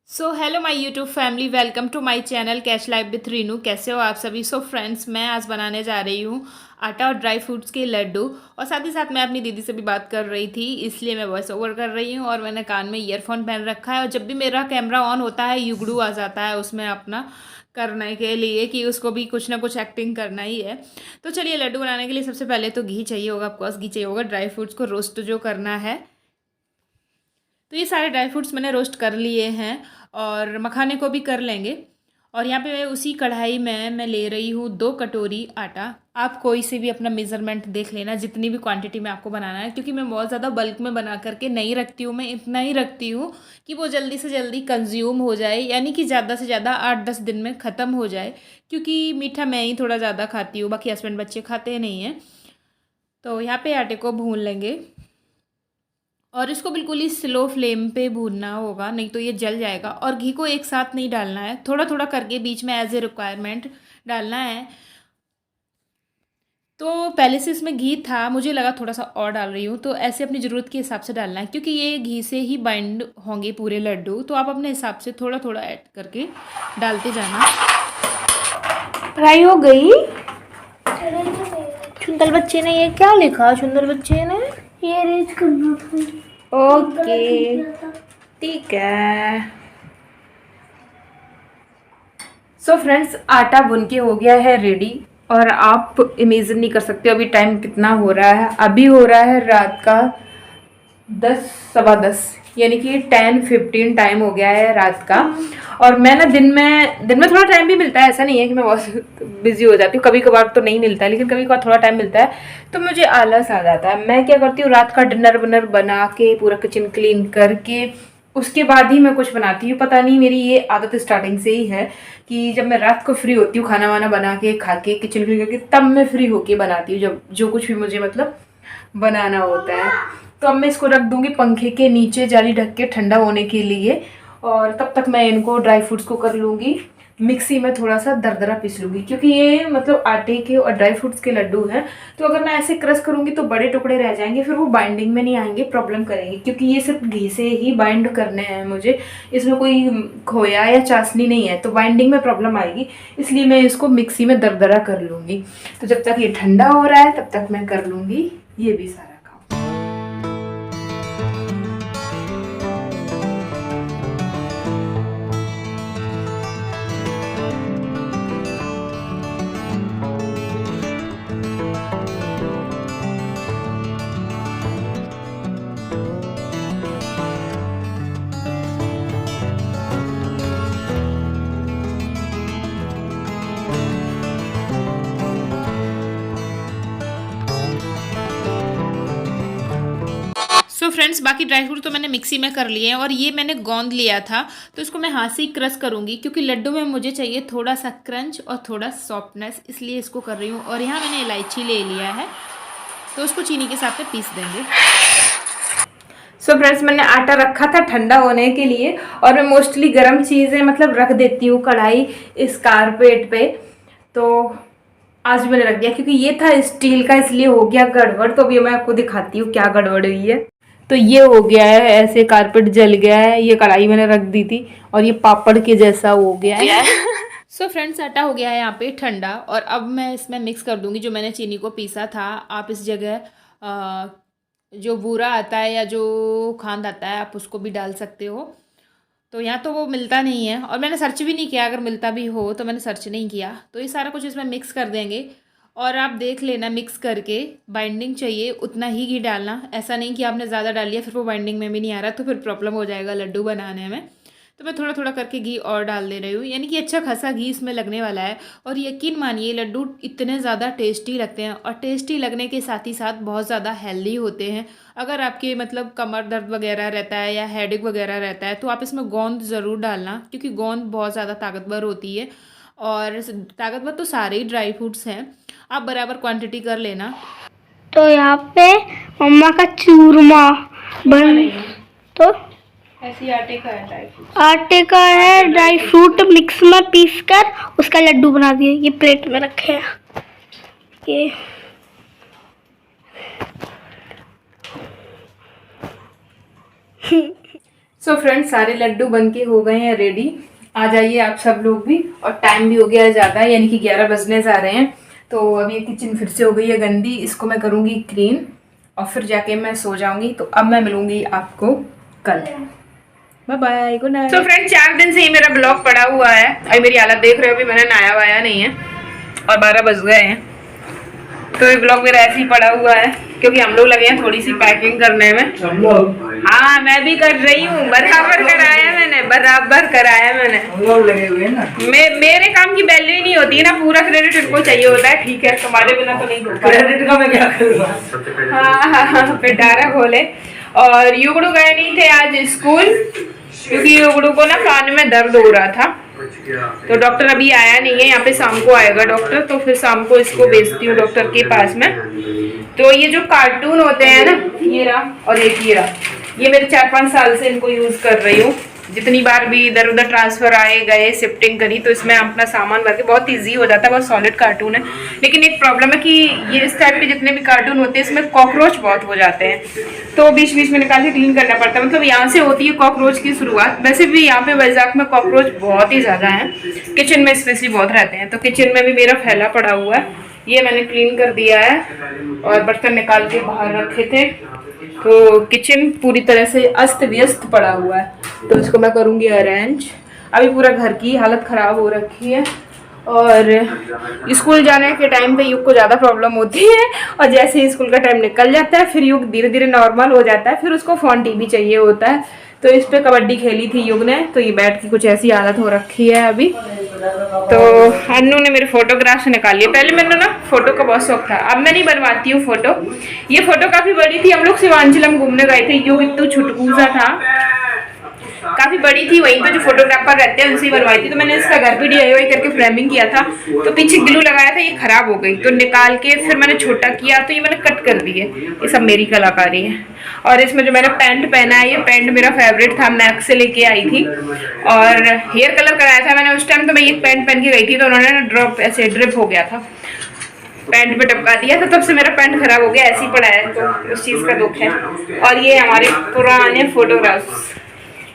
So hello my YouTube family, welcome to my channel cash life with Reenu. कैसे हो आप सभी? सो फ्रेंड्स, मैं आज बनाने जा रही हूँ आटा और ड्राई फ्रूट्स के लड्डू। और साथ ही साथ मैं अपनी दीदी से भी बात कर रही थी, इसलिए मैं वॉइस ओवर कर रही हूँ। और मैंने कान में ईयरफोन पहन रखा है, और जब भी मेरा कैमरा ऑन होता है युगड़ू आ जाता है उसमें अपना करने के लिए कि उसको भी कुछ ना कुछ एक्टिंग करना ही है। तो चलिए, लड्डू बनाने के लिए सबसे पहले तो घी चाहिए होगा, ऑफकोर्स घी चाहिए होगा। ड्राई फ्रूट्स को रोस्ट जो करना है, तो ये सारे ड्राई फ्रूट्स मैंने रोस्ट कर लिए हैं, और मखाने को भी कर लेंगे। और यहाँ पे मैं उसी कढ़ाई में मैं ले रही हूँ 2 कटोरी आटा। आप कोई से भी अपना मेज़रमेंट देख लेना, जितनी भी क्वांटिटी में आपको बनाना है, क्योंकि मैं बहुत ज़्यादा बल्क में बना करके नहीं रखती हूँ। मैं इतना ही रखती हूँ कि वो जल्दी से जल्दी कंज्यूम हो जाए, यानी कि ज़्यादा से ज़्यादा 8-10 दिन में ख़त्म हो जाए। क्योंकि मीठा मैं ही थोड़ा ज़्यादा खाती हूँ, बाकी हस्बैंड बच्चे खाते नहीं हैं। तो यहाँ पे आटे को भून लेंगे, और इसको बिल्कुल ही स्लो फ्लेम पे भूनना होगा, नहीं तो ये जल जाएगा। और घी को एक साथ नहीं डालना है, थोड़ा थोड़ा करके बीच में एज ए रिक्वायरमेंट डालना है। तो पहले से इसमें घी था, मुझे लगा थोड़ा सा और डाल रही हूँ, तो ऐसे अपनी ज़रूरत के हिसाब से डालना है, क्योंकि ये घी से ही बाइंड होंगे पूरे लड्डू। तो आप अपने हिसाब से थोड़ा थोड़ा ऐड करके डालते जाना। फ्राई हो गई। सुंदर बच्चे ने ये क्या लिखा? सुंदर बच्चे ने ये रेज करना था। ओके, ठीक है। सो फ्रेंड्स, आटा भुन के हो गया है रेडी। और आप इमेजिन नहीं कर सकते अभी टाइम कितना हो रहा है। अभी हो रहा है रात का 10, 10:15, यानी कि 10:15 टाइम हो गया है रात का। और मैं ना दिन में थोड़ा टाइम भी मिलता है, ऐसा नहीं है कि मैं बहुत बिजी हो जाती हूँ। कभी कभार तो नहीं मिलता है, लेकिन कभी कभार थोड़ा टाइम मिलता है तो मुझे आलस आ जाता है। मैं क्या करती हूँ, रात का डिनर विनर बना के पूरा किचन क्लीन करके उसके बाद ही मैं कुछ बनाती हूँ। पता नहीं, मेरी ये आदत स्टार्टिंग से ही है कि जब मैं रात को फ्री होती हूँ, खाना वाना बना के खा के किचन क्लीन करके, तब मैं फ्री होके बनाती हूँ, जब जो कुछ भी मुझे मतलब बनाना होता है। तो अब मैं इसको रख दूंगी पंखे के नीचे जाली ढक के ठंडा होने के लिए। और तब तक मैं इनको ड्राई फ्रूट्स को कर लूँगी मिक्सी में, थोड़ा सा दरदरा पीस लूँगी, क्योंकि ये मतलब आटे के और ड्राई फ्रूट्स के लड्डू हैं। तो अगर मैं ऐसे क्रश करूँगी तो बड़े टुकड़े रह जाएंगे, फिर वो बाइंडिंग में नहीं आएंगे, प्रॉब्लम करेंगे। क्योंकि ये सिर्फ घी से ही बाइंड करने हैं मुझे, इसमें कोई खोया या चाशनी नहीं है, तो बाइंडिंग में प्रॉब्लम आएगी। इसलिए मैं इसको मिक्सी में दरदरा कर लूँगी। तो जब तक ये ठंडा हो रहा है तब तक मैं कर लूँगी ये भी सारा। सो फ्रेंड्स, बाकी ड्राई फ्रूट तो मैंने मिक्सी में कर लिए हैं, और ये मैंने गोंद लिया था, तो इसको मैं हाथ से ही क्रश करूँगी, क्योंकि लड्डू में मुझे चाहिए थोड़ा सा क्रंच और थोड़ा सॉफ्टनेस, इसलिए इसको कर रही हूँ। और यहाँ मैंने इलायची ले लिया है, तो उसको चीनी के साथ में पीस देंगे। सो फ्रेंड्स, मैंने आटा रखा था ठंडा होने के लिए, और मैं मोस्टली गर्म चीज़ें मतलब रख देती हूँ कढ़ाई इस कारपेट पे। तो आज भी मैंने रख दिया, क्योंकि ये था स्टील का, इसलिए हो गया गड़बड़। तो अभी मैं आपको दिखाती हूँ क्या गड़बड़ हुई है। तो ये हो गया है, ऐसे कारपेट जल गया है, ये कढ़ाई मैंने रख दी थी, और ये पापड़ के जैसा हो गया है। सो फ्रेंड्स, आटा हो गया है यहाँ पे ठंडा, और अब मैं इसमें मिक्स कर दूंगी जो मैंने चीनी को पीसा था। आप इस जगह जो बूरा आता है या जो खांड आता है, आप उसको भी डाल सकते हो। तो यहाँ तो वो मिलता नहीं है, और मैंने सर्च भी नहीं किया, अगर मिलता भी हो तो मैंने सर्च नहीं किया। तो ये सारा कुछ इसमें मिक्स कर देंगे, और आप देख लेना मिक्स करके बाइंडिंग चाहिए उतना ही घी डालना। ऐसा नहीं कि आपने ज़्यादा डाल लिया फिर वो बाइंडिंग में भी नहीं आ रहा, तो फिर प्रॉब्लम हो जाएगा लड्डू बनाने में। तो मैं थोड़ा थोड़ा करके घी और डाल दे रही हूँ, यानी कि अच्छा खासा घी इसमें लगने वाला है। और यकीन मानिए, लड्डू इतने ज़्यादा टेस्टी लगते हैं, और टेस्टी लगने के साथ ही साथ बहुत ज़्यादा हेल्दी होते हैं। अगर आपके मतलब कमर दर्द वगैरह रहता है या हेडेक वगैरह रहता है, तो आप इसमें गोंद ज़रूर डालना, क्योंकि गोंद बहुत ज़्यादा ताकतवर होती है। और ताकतवर तो सारे ही ड्राई फ्रूट्स हैं, आप बराबर क्वांटिटी कर लेना। तो यहाँ पे मम्मा का चूरमा बन, तो ऐसी आटे का है ड्राई फ्रूट, आटे का है ड्राई फ्रूट मिक्स में पीस कर उसका लड्डू बना दिए। ये प्लेट में रखे हैं ये। सो फ्रेंड्स, सारे लड्डू बनके हो गए हैं रेडी। आ जाइए आप सब लोग भी। और टाइम भी हो गया है ज़्यादा, यानी कि 11 बजने जा रहे हैं। तो अभी किचन फिर से हो गई है गंदी, इसको मैं करूँगी क्लीन और फिर जाके मैं सो जाऊँगी। तो अब मैं मिलूँगी आपको कल। Bye bye, good night. तो फ्रेंड्स, 4 दिन से ही मेरा ब्लॉग पड़ा हुआ है। अभी मेरी हालत देख रहे हो, अभी मैंने नहाया वाया नहीं है और 12 बज गए हैं। तो ये ब्लॉग मेरा ऐसे ही पड़ा हुआ है क्योंकि हम लोग लगे हैं थोड़ी सी पैकिंग करने में। हाँ, मैं भी कर रही हूँ, बराबर कराया मैंने, बराबर कराया मैंने। हम लोग लगे हुए हैं ना। मेरे काम की वैल्यू ही नहीं होती है ना, पूरा क्रेडिट इनको चाहिए होता है। ठीक है, तुम्हारे बिना तो नहीं होता। क्रेडिट का मैं क्या करूँगा। हाँ, पिटारा खोले। और युगड़ू गए नहीं थे आज स्कूल क्योंकि युगड़ू को ना कान में दर्द हो रहा था। तो डॉक्टर अभी आया नहीं है, यहाँ पे शाम को आएगा डॉक्टर। तो फिर शाम को इसको भेजती हूँ डॉक्टर के पास में। तो ये जो कार्टून होते हैं ना, ये रहा और एक ये रहा, ये मेरे 4-5 साल से इनको यूज कर रही हूँ। जितनी बार भी इधर उधर ट्रांसफर आए गए, शिफ्टिंग करी, तो इसमें अपना सामान भर के बहुत ईजी हो जाता है। बहुत सॉलिड कार्टून है। लेकिन एक प्रॉब्लम है कि ये इस टाइप के जितने भी कार्टून होते हैं इसमें कॉकरोच बहुत हो जाते हैं, तो बीच बीच में निकाल के क्लीन करना पड़ता है। मतलब यहाँ से होती है कॉकरोच की शुरुआत। वैसे भी यहाँ पे वैजाग में कॉकरोच बहुत ही ज़्यादा है, किचन में स्पेशली बहुत रहते हैं। तो किचन में भी मेरा फैला पड़ा हुआ है, ये मैंने क्लीन कर दिया है और बर्तन निकाल के बाहर रखे थे। तो किचन पूरी तरह से अस्त व्यस्त पड़ा हुआ है, तो इसको मैं करूँगी अरेंज। अभी पूरा घर की हालत ख़राब हो रखी है। और स्कूल जाने के टाइम पे युग को ज़्यादा प्रॉब्लम होती है, और जैसे ही स्कूल का टाइम निकल जाता है फिर युग धीरे धीरे नॉर्मल हो जाता है। फिर उसको फ़ोन टीवी चाहिए होता है। तो इस पे कबड्डी खेली थी युग ने, तो ये बैठ की कुछ ऐसी हालत हो रखी है अभी। तो अन्नू ने मेरे फोटोग्राफ्स निकाल लिए। पहले मैंने ना फोटो का बहुत शौक था, अब मैं नहीं बनवाती हूँ फोटो। ये फोटो काफ़ी बड़ी थी, हम लोग शिवांचलम घूमने गए थे। युग एक तो छुटकूसा था, काफी बड़ी थी। वहीं पे जो फोटोग्राफर रहते हैं उनसे बनवाई थी। तो मैंने इसका घर पे DIY करके फ्रेमिंग किया था। तो पीछे ग्लू लगाया था, ये खराब हो गई, तो निकाल के फिर मैंने छोटा किया, तो ये मैंने कट कर दिए। ये सब मेरी कलाकारी है। और इसमें जो मैंने पैंट पहना है, ये पैंट मेरा फेवरेट था, मैक्स से लेके आई थी। और हेयर कलर कराया था मैंने उस टाइम। तो मैं ये पैंट पहन के गई थी, तो उन्होंने ड्रॉप ऐसे ड्रिप हो गया था, पैंट पे टपका दिया था, तब से मेरा पैंट खराब हो गया, ऐसे ही पड़ा है। तो उस चीज़ का दुख है। और ये हमारे पुराने फोटोग्राफ्स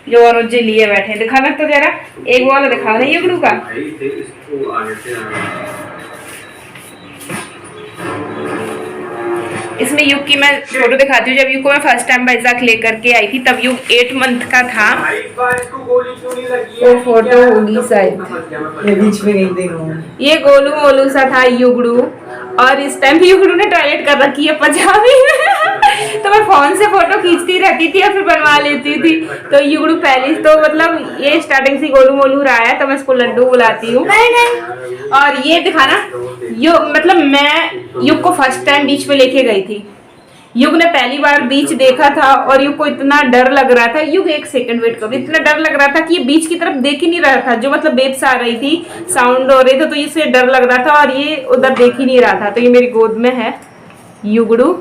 जो अनुज जी लिए बैठे, दिखाना तो जरा, एक वाला दिखा रहे युगड़ू का। इसमें युग की मैं फोटो दिखाती हूँ। जब युग को मैं फर्स्ट टाइम वैजाग लेकर के आई थी, तब युग 8 मंथ का था। वो फोटो होगी शायद, ये बीच में नहीं देखूंगा। ये गोलू मोलू सा था युगड़ू, और इस टाइम युगड़ू ने टॉयलेट कर रखी है पंजाबी तो मैं फोन से फोटो खींचती रहती थी और फिर बनवा लेती थी। तो युगड़ू पहले तो मतलब ये स्टार्टिंग से गोलू मोलू रहा है, तो मैं इसको लड्डू बुलाती हूँ। और ये दिखाना, मतलब मैं युग को फर्स्ट टाइम बीच में लेके गई थी। युग ने पहली बार बीच देखा था और युग को इतना डर लग रहा था। युग एक सेकंड वेट करो, इतना डर लग रहा था कि ये बीच की तरफ देख ही नहीं रहा था। जो मतलब वेव्स आ रही थी, साउंड हो रहे थे, तो इसे डर लग रहा था और ये उधर देख ही नहीं रहा था। तो ये मेरी गोद में है युगड़ू।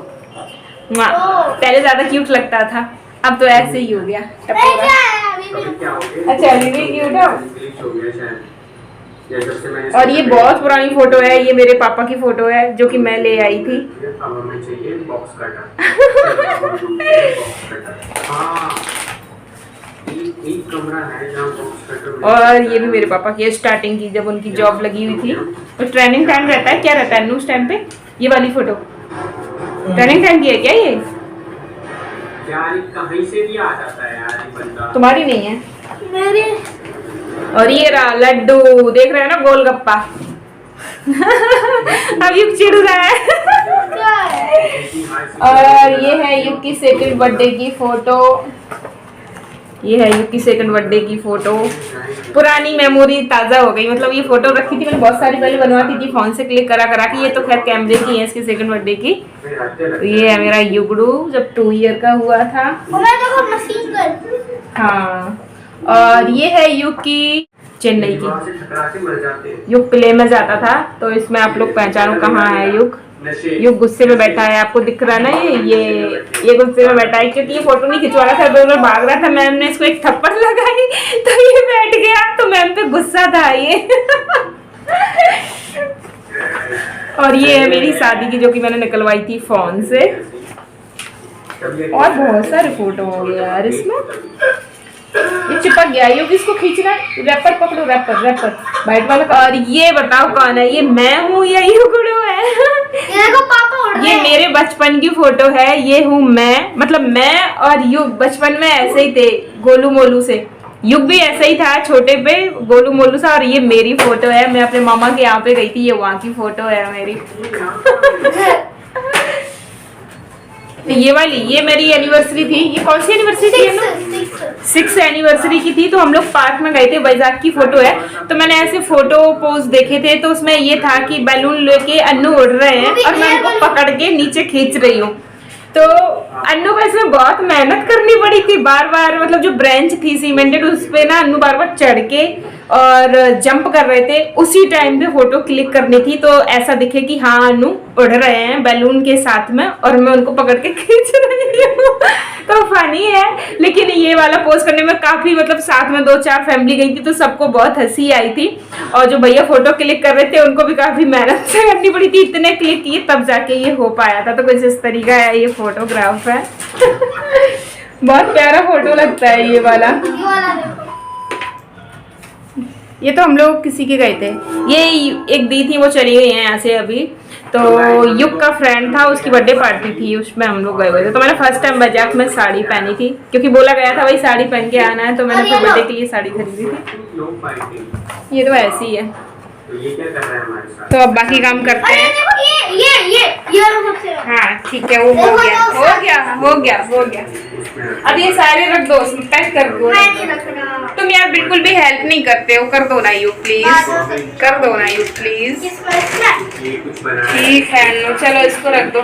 पहले ज्यादा क्यूट लगता था, अब तो ऐसे ही हो गया। अच्छा, अभी भी क्यूट है। और ये बहुत पुरानी फोटो है, ये मेरे पापा की फोटो है जो कि मैं ले आई थी। और ये भी मेरे पापा की स्टार्टिंग की, जब उनकी जॉब लगी हुई थी। तो ट्रेनिंग टाइम रहता है, क्या रहता है उस टाइम पे? ये वाली फोटो ट्रेनिंग टाइम की है क्या? ये कहीं से भी आ जाता है यार, ये बंदा तुम्हारी नहीं है, मेरी। और ये रहा लड्डू, देख रहे हो ना, गोलगप्पा अब युग चिढ़ रहा है और ये है युग की सेकंड बर्थडे की फोटो। ये है युग की सेकंड बर्थडे की फोटो। पुरानी मेमोरी ताज़ा हो गई। मतलब ये फोटो रखी थी मैंने बहुत सारी पहले, बनवाती थी फोन से क्लिक करा करा के। ये तो खैर कैमरे की है इसकी सेकंड बर्थडे की। तो ये है मेरा युगड़ू जब 2 ईयर का हुआ था। हाँ, और ये है युग की चेन्नई की। युग प्ले में जाता था, तो इसमें आप लोग पहचानो कहाँ है युग। युग गुस्से में बैठा है, आपको दिख रहा है ना, ये गुस्से में बैठा है क्योंकि ये फोटो नहीं खिंचवाना था, दोनों भाग रहा था। मैम ने इसको एक थप्पड़ लगाई तो ये बैठ गया, तो मैम पे गुस्सा था ये और ये है मेरी शादी की, जो कि मैंने निकलवाई थी फोन से। और बहुत सारे फोटो हो गए यार इसमें। ये चिपक गया, ये किसको खींचना है? रैपर पकड़ो, रैपर रैपर वाइट वाला। और ये बताओ कौन है, ये मैं हूँ या ये गुड़ू है? ये देखो पापा उड़ रहे ये हैं। मेरे बचपन की फोटो है, ये हूँ मैं, मतलब मैं और युग बचपन में ऐसे ही थे, गोलू मोलू से। युग भी ऐसा ही था छोटे पे, गोलू मोलू सा। और ये मेरी फोटो है, मैं अपने मामा के यहाँ पे गई थी, ये वहाँ की फोटो है मेरी। ये वाली, ये मेरी एनिवर्सरी थी। ये कौन सी एनिवर्सरी थी? 6th एनिवर्सरी की थी। तो हम लोग पार्क में गए थे, वैजाग की फोटो है। तो मैंने ऐसे फोटो पोज देखे थे, तो उसमें ये था कि बैलून लेके अन्नू उड़ रहे हैं और मैं उनको पकड़ के नीचे खींच रही हूँ। तो अन्नू को इसमें बहुत मेहनत करनी पड़ी थी, बार बार, मतलब जो ब्रेंच थी सीमेंटेड, उस पे ना अन्नू बार बार चढ़ के और जंप कर रहे थे। उसी टाइम पे फोटो क्लिक करनी थी, तो ऐसा दिखे कि हाँ अन्नू उड़ रहे हैं बैलून के साथ में और मैं उनको पकड़ के खींच रही हूँ। तो फनी है, लेकिन ये वाला पोस्ट करने में काफी, मतलब साथ में 2-4 फैमिली गई थी, तो सबको बहुत हंसी आई थी। और जो भैया फोटो क्लिक कर रहे थे उनको भी काफी मेहनत से करनी पड़ी थी, इतने क्लिक किए तब जाके ये हो पाया था। तो कुछ इस तरीका है ये फोटोग्राफ है। बहुत प्यारा फोटो लगता है ये वाला। देखो। ये तो हम लोग किसी के गए थे, ये एक दी थी, वो चली गई है यहाँ से अभी। तो युग का फ्रेंड था, उसकी बर्थडे पार्टी थी, उसमें हम लोग गए हुए थे। तो मैंने फर्स्ट टाइम बजाक में साड़ी पहनी थी, क्योंकि बोला गया था भाई साड़ी पहन के आना है, तो मैंने अपने बर्थडे के लिए साड़ी खरीदी थी। ये तो ऐसी ही है। ये क्या कर रहा है हमारे साथ? तो अब बाकी काम करते अरे हैं। देखो ये सबसे हाँ ठीक है, वो हो गया हो गया हो गया हो गया। अब ये सारे रख दो, उसमें पैक कर दो। मैं नहीं रख रहा। तुम यार बिल्कुल भी हेल्प नहीं करते हो, कर दो ना यू प्लीज, कर दो ना यू प्लीज। इसमें ये कुछ बना है। ठीक है अन्नू, चलो इसको रख दो।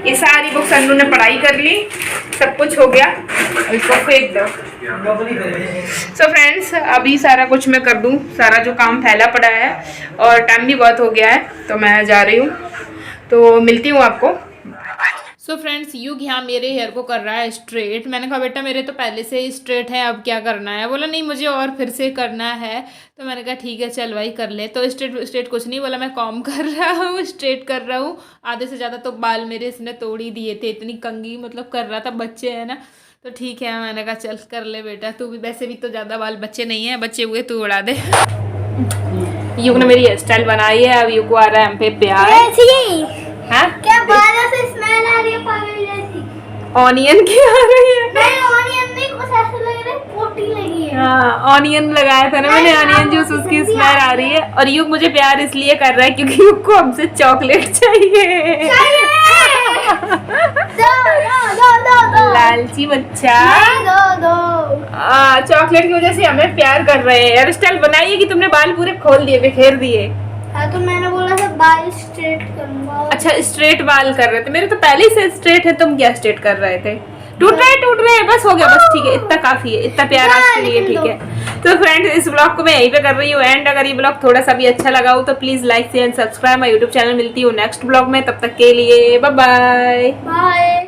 ये सारी बुक्स अन्नू ने पढ़ाई कर ली, सब कुछ हो गया, इसको फेंक दो। सो फ्रेंड्स, अभी सारा कुछ मैं कर दूं, सारा जो काम फैला पड़ा है, और टाइम भी बहुत हो गया है, तो मैं जा रही हूँ। तो मिलती हूँ आपको। सो फ्रेंड्स, युग यहाँ मेरे हेयर को कर रहा है स्ट्रेट। मैंने कहा बेटा मेरे तो पहले से ही स्ट्रेट है, अब क्या करना है? बोला नहीं मुझे और फिर से करना है। तो मैंने कहा ठीक है चल भाई कर ले। तो स्ट्रेट कुछ नहीं बोला, मैं कॉम कर रहा हूँ, स्ट्रेट कर रहा हूँ। आधे से ज़्यादा तो बाल मेरे इसने तोड़ ही दिए थे, इतनी कंघी मतलब कर रहा था, बच्चे हैं ना। तो ठीक है, मैंने कहा चल कर ले बेटा, तू भी वैसे भी तो ज़्यादा बाल बच्चे नहीं है, बच्चे हुए तू उड़ा दे। युग ने मेरी हेयर स्टाइल बनाई है, अब युग को आ रहा है हम पे प्यार। हाँ? क्या बालों से स्मेल आ रही है पागल जैसी? ऑनियन की आ रही है। नहीं ऑनियन नहीं, कुछ ऐसा लग रहा है पोटी लगी है। हाँ ऑनियन लगाया था ना मैंने, ऑनियन जूस, उसकी स्मेल आ रही है। और युग मुझे प्यार इसलिए कर रहा है क्योंकि युग को हमसे चॉकलेट चाहिए। दो लालची बच्चा दो चॉकलेट की वजह से हमें प्यार कर रहे हैं। हेयर स्टाइल बनाइए कि तुमने बाल पूरे खोल दिए, बिखेर दिए। हाँ तो मैंने बोला था बाल स्ट्रेट करूंगा। अच्छा स्ट्रेट बाल कर रहे थे, मेरे तो पहले से स्ट्रेट है, तुम क्या स्ट्रेट कर रहे थे? टूट रहे हैं, बस हो गया, बस ठीक है, इतना काफी है, इतना प्यार आपके लिए, ठीक है। तो फ्रेंड्स, इस ब्लॉग को मैं यहीं पे कर रही हूँ एंड। अगर ये ब्लॉग थोड़ा सा भी अच्छा लगा हो तो please like share and subscribe my YouTube channel. मिलती हूँ नेक्स्ट ब्लॉग में, तब तक के लिए बाय बाय। बाय।